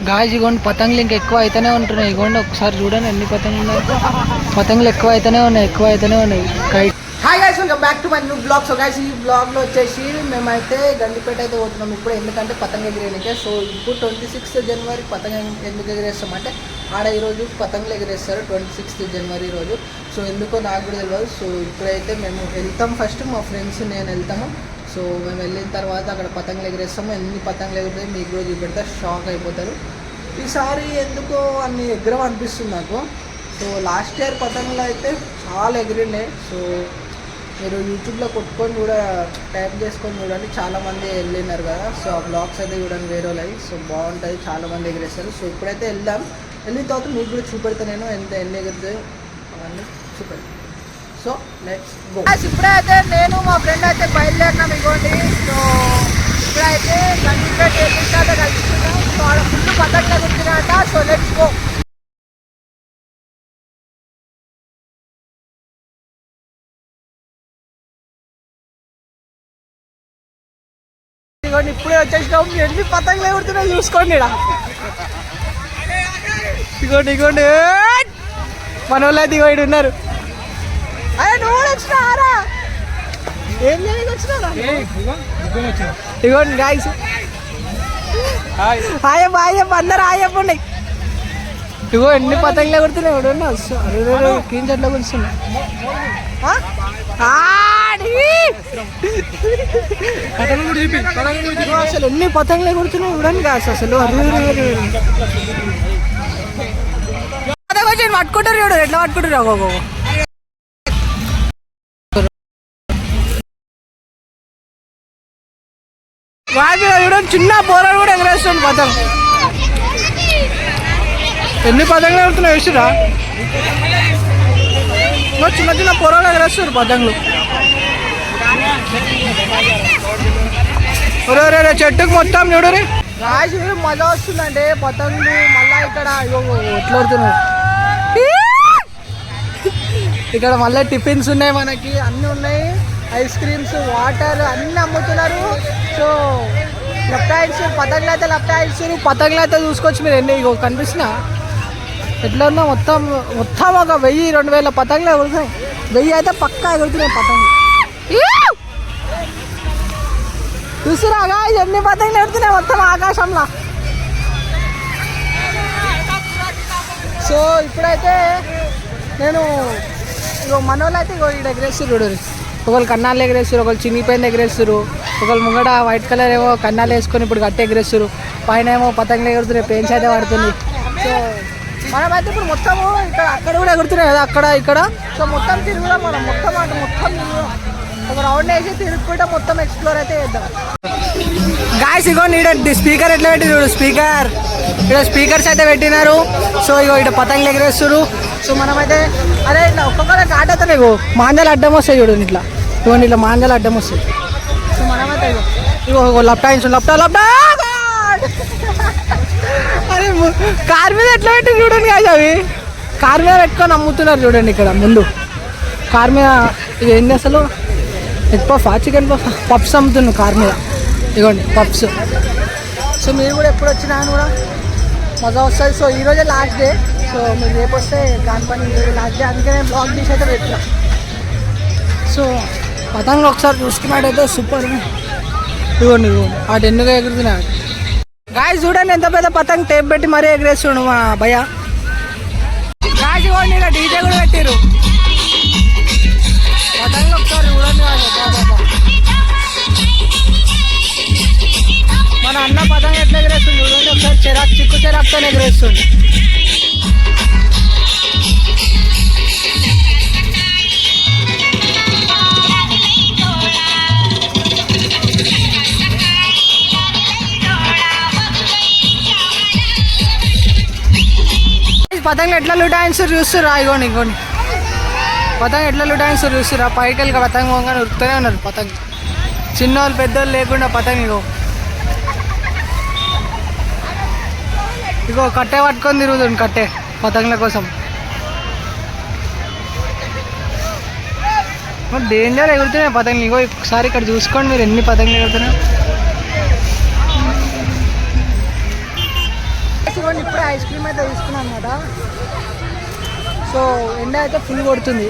Guys ఇగోండి పతంగులు ఇంకా ఎక్కువ అయితేనే ఉంటున్నాయి. ఇగోండి ఒకసారి చూడండి ఎన్ని పతంగులు ఉన్నాయి. పతంగులు ఎక్కువ అయితేనే ఉన్నాయి. Kite. Hi guys, welcome back to my new blog. So guys ఈ బ్లాగ్లో వచ్చేసి మేమైతే గండిపేట అయితే పోతున్నాం ఇప్పుడు. ఎందుకంటే పతంగ ఎగిరేనికే. సో ఇప్పుడు 26th జనవరి పతంగ ఎందుకు ఎగిరేస్తామంటే ఆడ ఈరోజు పతంగులు ఎగిరేస్తారు 26th జనవరి రోజు. సో ఎందుకో నాకు కూడా తెలియదు. సో ఇప్పుడైతే మేము వెళ్తాం. ఫస్ట్ మా ఫ్రెండ్స్ నేను వెళ్తాము. సో మేము వెళ్ళిన తర్వాత అక్కడ పతంగులు ఎగిరేస్తాము. ఎన్ని పతంగులు ఎగురుతాయి మీకు కూడా చూపెడితే షాక్ అయిపోతారు. ఈసారి ఎందుకో అన్ని ఎగరం అనిపిస్తుంది నాకు. సో లాస్ట్ ఇయర్ పతంగులు అయితే చాలా ఎగిరిండే. సో మీరు యూట్యూబ్లో కొట్టుకొని కూడా టైప్ చేసుకొని చూడండి, చాలామంది వెళ్ళినారు కదా. సో ఆ బ్లాగ్స్ అయితే చూడండి వేరే లైవ్. సో బాగుంటుంది, చాలామంది ఎగిరేస్తారు. సో ఇప్పుడైతే వెళ్ళిన తర్వాత మీకు కూడా చూపెడతా నేను ఎన్ని ఎగురుతాయి అవన్నీ చూపెడతాను. So let's go. ఇప్పుడైతే నేను మా ఫ్రెండ్ అయితే బయలుదేరినాం ఇవ్వండి. సో ఇప్పుడైతే గండిపేట ఎదురుతాట కలుసుకున్నాం. సో ఆడ ఫుల్ పతంగులు ఎగురుతున్నాయట. So let's go. ఇదిగోండి ఇప్పుడే వచ్చేసినాం. ఎన్ని పతంగులు ఎగురుతున్నాయో చూసుకోండి. ఇదిగోండి మన వాళ్ళు అయితే ఇగో ఇక్కడ ఉన్నారు. అరే నువ్వు వచ్చినారా? ఏం చేయడానికి వచ్చినారా? ఇగోండి గాయస్, హాయప్ప అందరు హాయప్పండి. ఇగో ఎన్ని పతంగులు ఎగురుతున్నాయి. ఎవడన్నా క్లీన్ చెట్లో కూర్చున్నా అసలు ఎన్ని పతంగులు ఎగురుతున్నాయి చూడండి కాదు. అసలు పట్టుకుంటారు చూడు ఎట్లా పట్టుకుంటారు. చూడండి చిన్న పోరాడు కూడా ఎగరేస్తుంది పతంగ. ఎన్ని పతంగులు ఎగురుతున్నాయి చూసిరా? చిన్న పోరాలు ఎగరేస్తారు పతంగులు. చెట్టుకు మొత్తం చూడరు రాజు మజా వస్తుందంటే పతంగులు. మళ్ళా ఇక్కడ ఎట్లా పడుతున్నాయి. ఇక్కడ మళ్ళీ టిఫిన్స్ ఉన్నాయి, మనకి అన్నీ ఉన్నాయి. ఐస్ క్రీమ్స్, వాటర్ అన్నీ అమ్ముతున్నారు. సో లెఫ్ట్ హ్యాండ్స్ పతంగులు అయితే పతంగులు అయితే చూసుకోవచ్చు మీరు. ఎన్ని ఇగో కనిపిస్తున్నా ఎట్లా ఉన్నా మొత్తం ఒక 1000-2000 పతంగులు ఎగురుతున్నాయి. 1000 అయితే పక్కా ఎగురుతున్నాయి పతంగులు. చూసిరాగా ఎన్ని పతంగులు ఎగురుతున్నాయి మొత్తం ఆకాశంలో. సో ఇప్పుడైతే నేను ఇగో మన వాళ్ళు అయితే ఇగో ఇక్కడ ఎగరేస్తారు. ఒకళ్ళు కన్నాలు ఎగరేస్తారు, ఒకళ్ళు చినిగిపోయింది ఎగరేస్తారు, ఒకళ్ళు ముంగట వైట్ కలర్ ఏమో కన్నాలు వేసుకొని ఇప్పుడు గట్టి ఎగరేస్తారు. పైన ఏమో పతంగులు ఎగురుతున్నాయి, పెయిన్స్ అయితే పడుతుంది. సో మనమైతే ఇప్పుడు మొత్తము ఇక్కడ అక్కడ కూడా ఎగురుతున్నాయి కదా, అక్కడ ఇక్కడ. సో మొత్తం తిరుగుదాం మనం. మొత్తం ఒక రౌండ్ వేసి తిరుగుకుంటే మొత్తం ఎక్స్ప్లోర్ అయితే చేద్దాం. గాయస్ ఇగో నీడ స్పీకర్ ఎట్లా పెట్టి చూడు. ఇక్కడ స్పీకర్స్ అయితే పెట్టినారు. సో ఇగో ఇక్కడ పతంగులు ఎగరేస్తారు. సో మనమైతే అదే ఇట్లా ఒక్కొక్క ఘాట్ అయితే నీకు మాంజాలు అడ్డం వస్తాయి చూడు. ఇట్లా మాంజాలు అడ్డం వస్తాయి. సో మనమైతే ఇగో లెఫ్ట్ అరే కార్ మీద ఎట్లా పెట్టి చూడండి కాదు. అవి కార్ మీద పెట్టుకొని అమ్ముతున్నారు చూడండి. ఇక్కడ ముందు కార్ మీద ఇది ఏంది అసలు ఎగ్ పఫ్, చికెన్ పఫ్స్ అమ్ముతున్నాను కార్ మీద. ఇగోండి పఫ్స్. సో మీరు కూడా ఎప్పుడు వచ్చినా కూడా మజా వస్తుంది. సో ఈరోజే లాస్ట్ డే. సో మీరు రేపు వస్తే దాని పని ఈరోజు లాస్ట్ డే. అందుకే నేను బ్లాగ్ తీసి అయితే పెట్టినా. సో పతంగులు ఒకసారి చూసుకున్నట్టయితే సూపర్. ఇవ్వండి వాటి ఎందుకు ఎగురుతున్నాయి గాయస్. చూడండి ఎంత పెద్ద పతంగ టేప్ పెట్టి మరీ ఎగరేస్తుండు మా భయ్య. గాయస్ ఇవ్వండి ఇలా డీజే కూడా పెట్టారు. పతంగులు ఒకసారి చూడండి. మన అన్న పతంగ ఎట్లా ఎగరేస్తుంది చూడండి ఒకసారి. చిక్కు చెరాక్తో ఎగరేస్తుంది. పతంగులు ఎట్లా లుటాయిస్తారు చూస్తురా. ఇగోండి పతంగ ఎట్లా లుటాయిస్తారు చూస్తురా. పైకి వెళ్ళి పతంగ పోగానే ఉరుకుతూనే ఉన్నారు పతంగ. చిన్నోళ్ళు పెద్దోళ్ళు లేకుండా పతంగ ఇగో కట్టే పట్టుకొని తిరుగుతుంది. కట్టే పతంగుల కోసం. డేంజర్ ఎగురుతున్నాయి పతంగులు. ఇగో ఒకసారి ఇక్కడ చూసుకోండి మీరు ఎన్ని పతంగులు ఎగురుతున్నాయి. గాయస్ ఇవ్వండి, ఇప్పుడే ఐస్ క్రీమ్ అయితే తీసుకున్నాను అనమాట. సో ఎండ అయితే ఫుల్ కొడుతుంది.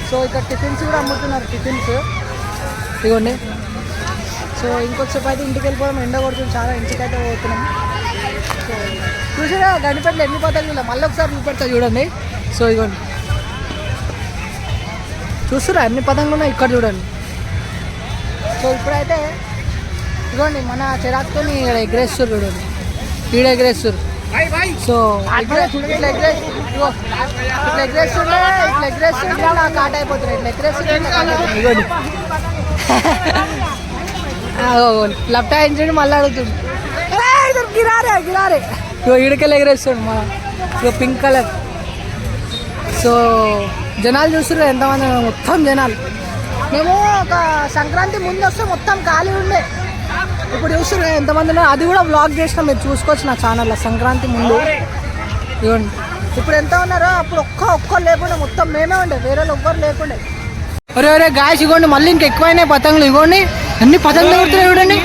సో ఇక్కడ టిఫిన్స్ కూడా అమ్ముతున్నారు, టిఫిన్స్ ఇవ్వండి. సో ఇంకొకసేపు అయితే ఇంటికి వెళ్ళిపోవడం, ఎండ కొడుతుంది చాలా, ఇంటికైతే పోతున్నాం. సో చూసారా గణపతిలో ఎన్ని పతంగులు, మళ్ళీ ఒకసారి చూపెడతా చూడండి. సో ఇవ్వండి, చూస్తురా ఎన్ని పతంగులు ఉన్నాయి ఇక్కడ చూడండి. సో ఇప్పుడైతే ఇదిగోండి మన చిరాకుతో ఇక్కడ ఎగ్రేస్తారు చూడండి, ఈడ ఎగ్రేస్తారు. సో ఇట్లా ఎగ్రేస్తుంటే ఇలా కాట్ అయిపోతుంది, ఇట్లా ఎగ్రేస్తుంటే ఇదిగోండి లెఫ్ట్ హ్యాండ్ మళ్ళీ అడుగుతుంది గిరారే గిరారే. ఇగో ఈడకెళ్ళి ఎగరేస్తాడు మన, ఇగో పింక్ కలర్. సో జనాలు చూస్తున్నారు ఎంతమంది, మొత్తం జనాలు. మేము ఒక సంక్రాంతి ముందు వస్తే మొత్తం ఖాళీ ఉండే, ఇప్పుడు చూస్తున్నారు ఎంతమంది ఉన్నారు. అది కూడా వ్లాగ్ చేసినా, మీరు చూసుకోవచ్చు నా ఛానల్లో. సంక్రాంతి ముందు ఇవ్వండి, ఇప్పుడు ఎంత ఉన్నారో అప్పుడు ఒక్కరు లేకుండా మొత్తం మేమే ఉండే, వేరే వాళ్ళు ఎవ్వరు లేకుండే. ఒరే గాయస్ ఇవ్వండి, మళ్ళీ ఇంకెక్కువైనాయి పతంగులు. ఇవ్వండి అన్ని పతంగులు ఎగురుతున్నాయి చూడండి.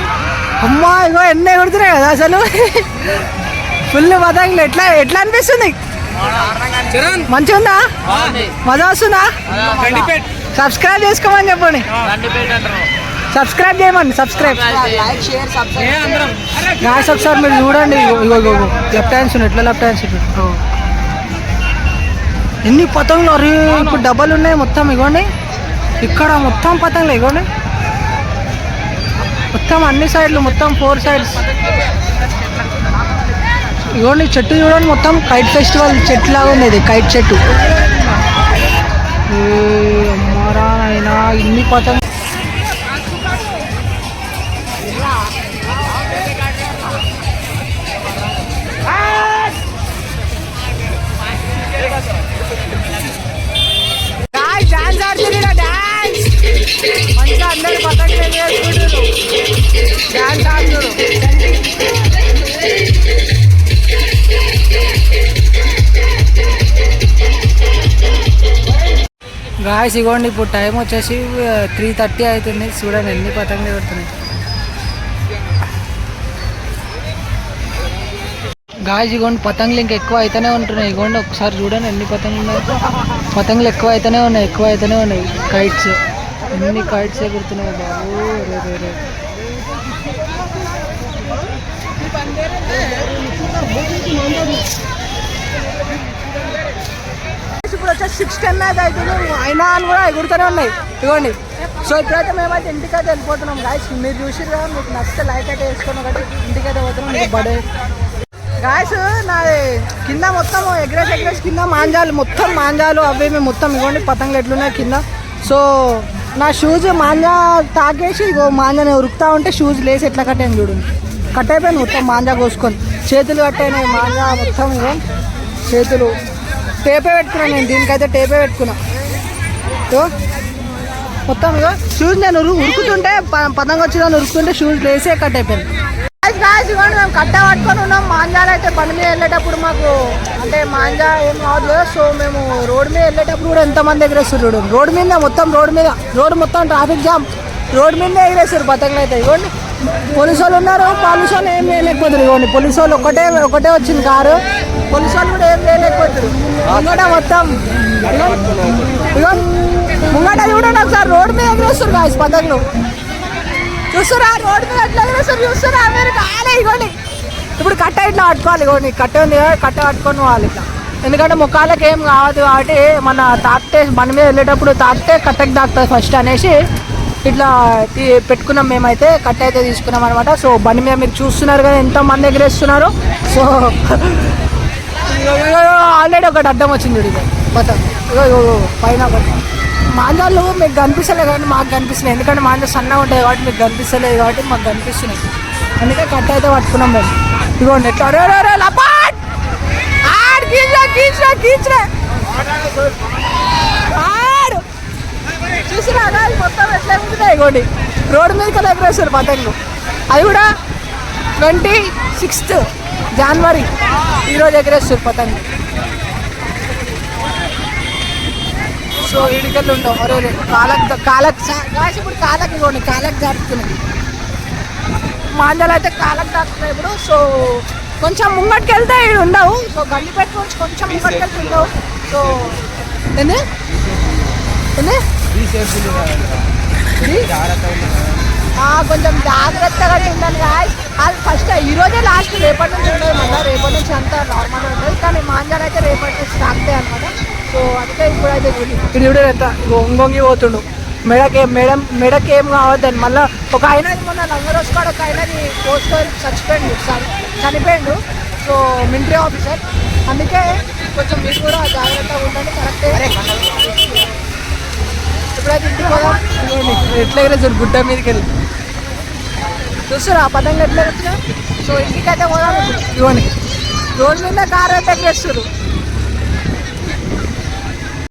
అమ్మా ఇగో ఎన్ని ఎగురుతున్నాయి కదా అసలు, ఫుల్ పతంగులు. ఎట్లా ఎట్లా అనిపిస్తుంది, మంచిగా ఉందా, మజా వస్తుందా? సబ్స్క్రైబ్ చేసుకోమని చెప్పండి, సబ్స్క్రైబ్ చేయమని, సబ్స్క్రైబ్ గాయస్. ఒకసారి మీరు చూడండి, ఇగో లెఫ్ట్ హ్యాండ్స్ ఎట్లా లెఫ్ట్ హ్యాండ్స్ ఎన్ని పతంగులు. అరే ఇప్పుడు డబ్బలు ఉన్నాయి మొత్తం. ఇగోండి ఇక్కడ మొత్తం పతంగులు, ఇగోండి మొత్తం అన్ని సైడ్లు, మొత్తం 4 sides. ఇగోండి చెట్టు చూడండి, మొత్తం కైట్ ఫెస్టివల్ చెట్టు లాగా ఉంది, ఇది కైట్ చెట్టు. అమ్మారా అయినా ఇన్ని పతంగులు. మంచిగా అందరు పతంగులు వేసుకుంటారు, డాన్స్ ఆడుతారు. గాయస్ ఇగోండి, ఇప్పుడు టైం వచ్చేసి 3:30 అవుతుంది. చూడండి ఎన్ని పతంగులు పెడుతున్నాయి. గాయస్ ఇగోండి పతంగులు ఇంకా ఎక్కువ అయితేనే ఉంటున్నాయి. ఇగోండి ఒకసారి చూడండి ఎన్ని పతంగులు ఉన్నాయి. పతంగులు ఎక్కువ అయితేనే ఉన్నాయి. కైట్స్ ఎన్ని కైట్స్ ఎగురుతున్నాయి బాబు. రే ఇప్పుడు వచ్చేసి 6:10 అయితే అవుతుంది, అయినా అని కూడా ఎగురుతూనే ఉన్నాయి. ఇవ్వండి. సో ఇప్పుడైతే మేమైతే ఇంటికైతే వెళ్ళిపోతున్నాం గాయస్. మీరు చూసిరు కదా, మీకు నచ్చితే లైక్ అయితే వేసుకున్నాం కాబట్టి ఇంటికైతే పోతున్నాం. మీకు బర్త్డే గాయస్ నాది కింద మొత్తం ఎగ్రెస్ కింద మాంజాలు, మొత్తం మాంజాలు అవి మేము మొత్తం. ఇవ్వండి పతంగులు ఎట్లున్నాయి కింద. సో నా షూస్ మాంజా తాకేసి ఇగో మాంజాని ఉరుకుతా ఉంటే షూస్ లేసి ఎట్లా కట్టాను చూడండి. కట్ అయిపోయింది మొత్తం మాంజా కోసుకొని. చేతులు కట్టయినాయి మాంజా మొత్తం. ఇగో చేతులు టేపే పెట్టుకున్నాను నేను, దీనికైతే టేపే పెట్టుకున్నా. సో మొత్తం ఇగో షూస్ నేను ఉరుకుతుంటే పతంగ వచ్చి దాన్ని ఉరుకుతుంటే షూస్ లేసే కట్ అయిపోయింది. ఇవ్వండి మేము కట్ట పట్టుకొని ఉన్నాం. మాంజాలు అయితే బండి మీద వెళ్ళేటప్పుడు మాకు అంటే మాంజా ఏం కాదు కదా. సో మేము రోడ్డు మీద వెళ్ళేటప్పుడు కూడా ఎంతమంది ఎగరేస్తారు చూడండి. రోడ్డు మీద మొత్తం, రోడ్డు మొత్తం ట్రాఫిక్ జామ్, రోడ్డు మీదే ఎగరేస్తారు పతంగులు అయితే. ఇవ్వండి పోలీసు వాళ్ళు ఉన్నారు, పోలీసు వాళ్ళు ఏం వేయలేకపోతారు. ఇవ్వండి పోలీసు వాళ్ళు ఒకటే వచ్చింది కారు, పోలీసు వాళ్ళు కూడా ఏం వేయలేకపోతారు. ముంగట మొత్తం ముంగట చూడండి ఒకసారి, రోడ్డు మీద ఎగరేస్తారు కాదు పతంగులు. చూస్తారా రోడ్డు మీద ఎట్లా ఎగరేస్తారు, చూస్తారా మీరు కాలే. ఇవ్వండి ఇప్పుడు కట్ట ఇట్లా పట్టుకోవాలి. ఇవ్వండి కట్ట ఉంది కదా, కట్ట పట్టుకొని పోవాలి ఇట్లా. ఎందుకంటే ముఖాలకు ఏం కావద్దు కాబట్టి మన తాకితే మన మీద వెళ్ళేటప్పుడు తాకితే కట్టకి తాకుతుంది ఫస్ట్ అనేసి ఇట్లా పెట్టుకున్నాం. మేమైతే కట్ట అయితే తీసుకున్నాం అనమాట. సో బండి మీద మీరు చూస్తున్నారు కదా ఎంతమంది ఎగరేస్తున్నారు. సో ఆల్రెడీ ఒకటి అడ్డం వచ్చింది ఇది మొత్తం. పైన ఒకటి మాంజాలు మీకు కనిపిస్తలేదు కానీ మాకు కనిపిస్తున్నాయి. ఎందుకంటే మాంజా సన్నగా ఉంటాయి కాబట్టి మీకు కనిపిస్తలేదు కాబట్టి మాకు కనిపిస్తున్నాయి. అందుకే కట్ట అయితే పట్టుకున్నాం మేము. ఇదిగోండి ఎట్లా చూసినా మొత్తం ఎట్లా ఎగురుతున్నాయి. ఇగోండి రోడ్డు మీద కదా ఎగరేస్తారు పతంగులు. అది కూడా 26 జనవరి ఈరోజు ఎగరేస్తారు పతంగులు. సో ఈడికెళ్ళి ఉంటాం. అరే కాలకు ఇప్పుడు కాలకు ఇవ్వండి, కాలకు దాటుతున్నాయి మాంజాలు అయితే కాలకు దాటుతున్నాయి ఇప్పుడు. సో కొంచెం ముంగటికి వెళ్తే ఇక్కడ ఉండవు. సో గల్లిపేట నుంచి కొంచెం ముంగటికి వెళ్తే ఉండవు. సో ఏంది ఏంది కొంచెం జాగ్రత్తగానే ఉండాలి గాయస్. అది ఫస్ట్ ఈరోజే లాస్ట్, రేపటి నుంచి ఉండదు మళ్ళీ. రేపటి నుంచి అంతా నార్మల్గా ఉంటుంది, కానీ మాంజాలు అయితే రేపటి నుంచి స్టార్ట్ అనమాట. సో అందుకే ఇప్పుడైతే ఇది కూడా ఎంత ఒంగొంగి పోతుండు. మెడకి ఏం కావద్దని మళ్ళీ ఒక ఆయనది మొన్న లంగరోజు కాడ ఒక ఆయనది పోస్టర్ చనిపోయిండు. సో మిలిటరీ ఆఫీసర్, అందుకే కొంచెం మీరు కూడా జాగ్రత్తగా ఉండండి. కరెక్టే. ఇప్పుడైతే ఇంటికి పోదాం. ఎట్లా ఎగరేసారు గుడ్డ మీదకి వెళ్ళి చూస్తారు ఆ పదంగా ఎట్లా ఎగురుతున్నా. సో ఇంటికైతే పోదాం. ఇవ్వండి రోడ్ మీద కార్ అయితే ఎగరేస్తారు.